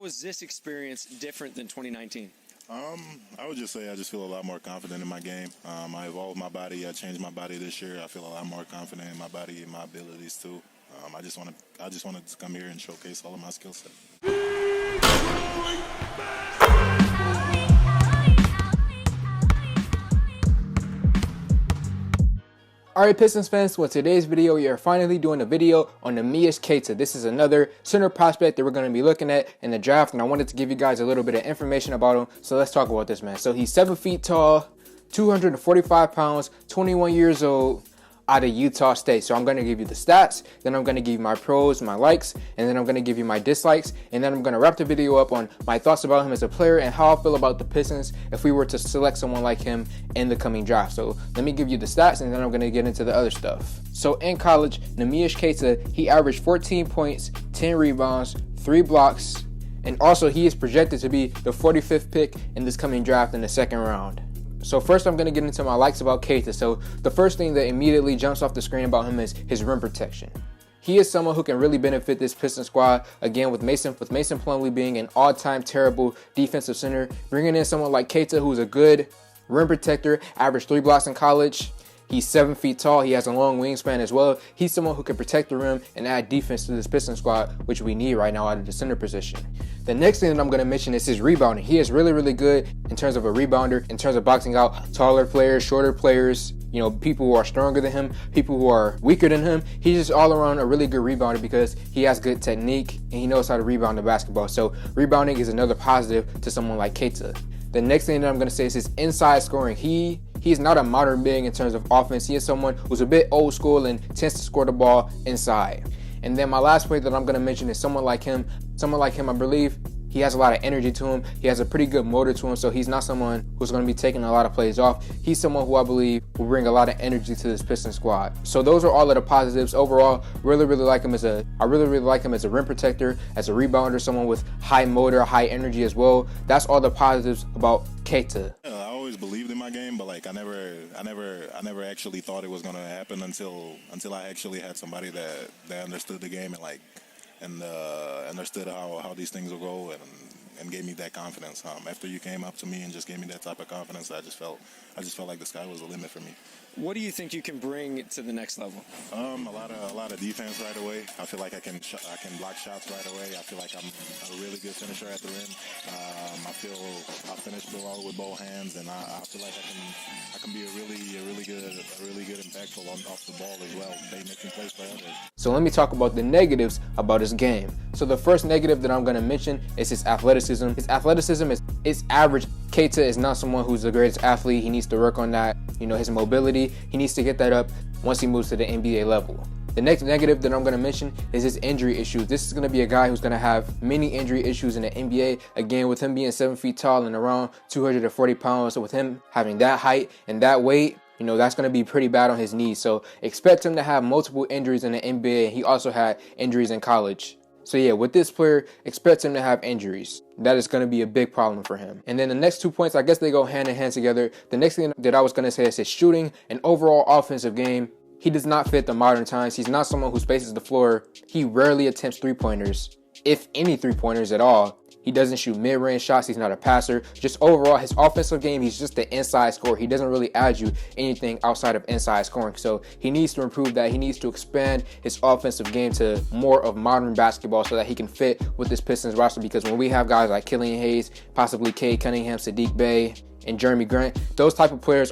Was this experience different than 2019? I would just say I just feel a lot more confident in my game. I evolved my body. I changed my body this year. I feel a lot more confident in my body and my abilities too. I just wanted to come here and showcase all of my skill set. Alright Pistons fans, so in today's video we are finally doing a video on Neemias Queta. This is another center prospect that we're going to be looking at in the draft, and I wanted to give you guys a little bit of information about him. So let's talk about this man. So he's 7 feet tall, 245 pounds, 21 years old, out of Utah State. So I'm going to give you the stats, then I'm going to give you my pros, my likes, and then I'm going to give you my dislikes, and then I'm going to wrap the video up on my thoughts about him as a player and how I feel about the Pistons if we were to select someone like him in the coming draft. So let me give you the stats, and then I'm going to get into the other stuff. So in college, Neemias Queta, he averaged 14 points, 10 rebounds, 3 blocks, and also he is projected to be the 45th pick in this coming draft in the second round. So first I'm going to get into my likes about Queta. So the first thing that immediately jumps off the screen about him is his rim protection. He is someone who can really benefit this Pistons squad, again with Mason Plumlee being an all-time terrible defensive center. Bringing in someone like Queta, who's a good rim protector, averaged 3 blocks in college. He's 7 feet tall. He has a long wingspan as well. He's someone who can protect the rim and add defense to this Pistons squad, which we need right now out of the center position. The next thing that I'm going to mention is his rebounding. He is really, really good in terms of a rebounder, in terms of boxing out taller players, shorter players, people who are stronger than him, people who are weaker than him. He's just all around a really good rebounder because he has good technique and he knows how to rebound the basketball. So rebounding is another positive to someone like Queta. The next thing that I'm going to say is his inside scoring. He's not a modern big in terms of offense. He is someone who's a bit old school and tends to score the ball inside. And then my last point that I'm going to mention is someone like him, I believe he has a lot of energy to him. He has a pretty good motor to him, so he's not someone who's going to be taking a lot of plays off. He's someone who I believe will bring a lot of energy to this Pistons squad. So those are all of the positives. Overall, I really like him as a rim protector, as a rebounder, someone with high motor, high energy as well. That's all the positives about Queta. I always believed in my game, but I never actually thought it was gonna happen until I actually had somebody that understood the game and understood how these things will go and gave me that confidence. After you came up to me and just gave me that type of confidence, I just felt like the sky was the limit for me. What do you think you can bring to the next level? A lot of defense right away. I feel like I can block shots right away. I feel like I'm a really good finisher at the rim. I feel I finish the ball with both hands, and I feel like I can be a really good impactful off the ball as well, making plays for others. So let me talk about the negatives about his game. So the first negative that I'm going to mention is his athleticism. His athleticism is average. Queta is not someone who's the greatest athlete. He needs to work on that. His mobility, he needs to get that up once he moves to the NBA level. The next negative that I'm going to mention is his injury issues. This is going to be a guy who's going to have many injury issues in the NBA. Again, with him being 7 feet tall and around 240 pounds, so with him having that height and that weight, that's going to be pretty bad on his knees. So expect him to have multiple injuries in the NBA. He also had injuries in college. So yeah, with this player, expect him to have injuries. That is going to be a big problem for him. And then the next 2 points, I guess they go hand in hand together. The next thing that I was going to say is his shooting and overall offensive game. He does not fit the modern times. He's not someone who spaces the floor. He rarely attempts three-pointers, if any three-pointers at all. He doesn't shoot mid-range shots. He's not a passer. Just overall, his offensive game, he's just the inside scorer. He doesn't really add you anything outside of inside scoring. So he needs to improve that. He needs to expand his offensive game to more of modern basketball so that he can fit with this Pistons roster. Because when we have guys like Killian Hayes, possibly Cade Cunningham, Sadiq Bey, and Jeremy Grant, those type of players,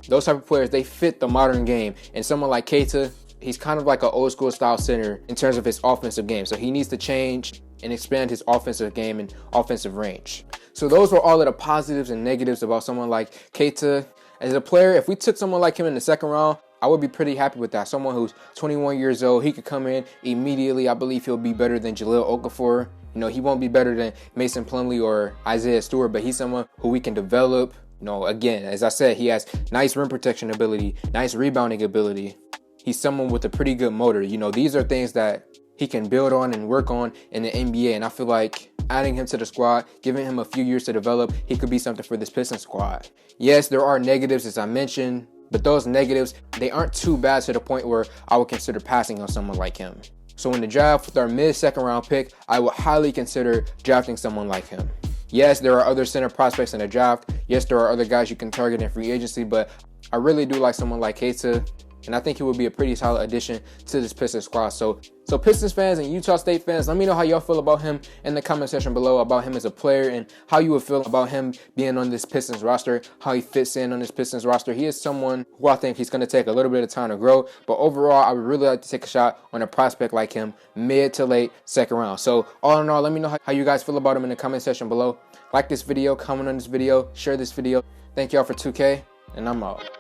they fit the modern game. And someone like Queta, he's kind of like an old school style center in terms of his offensive game. So he needs to change and expand his offensive game and offensive range. So those were all of the positives and negatives about someone like Queta. As a player, if we took someone like him in the second round, I would be pretty happy with that. Someone who's 21 years old, he could come in immediately. I believe he'll be better than Jahlil Okafor. He won't be better than Mason Plumlee or Isaiah Stewart, but he's someone who we can develop. Again, as I said, he has nice rim protection ability, nice rebounding ability. He's someone with a pretty good motor. These are things that he can build on and work on in the NBA. And I feel like adding him to the squad, giving him a few years to develop, he could be something for this Pistons squad. Yes, there are negatives, as I mentioned, but those negatives, they aren't too bad to the point where I would consider passing on someone like him. So in the draft with our mid-second round pick, I would highly consider drafting someone like him. Yes, there are other center prospects in the draft. Yes, there are other guys you can target in free agency, but I really do like someone like Queta, and I think he would be a pretty solid addition to this Pistons squad. So Pistons fans and Utah State fans, let me know how y'all feel about him in the comment section below, about him as a player and how you would feel about him being on this Pistons roster, how he fits in on this Pistons roster. He is someone who I think he's going to take a little bit of time to grow, but overall, I would really like to take a shot on a prospect like him, mid to late second round. So all in all, let me know how you guys feel about him in the comment section below. Like this video, comment on this video, share this video. Thank y'all for 2K, and I'm out.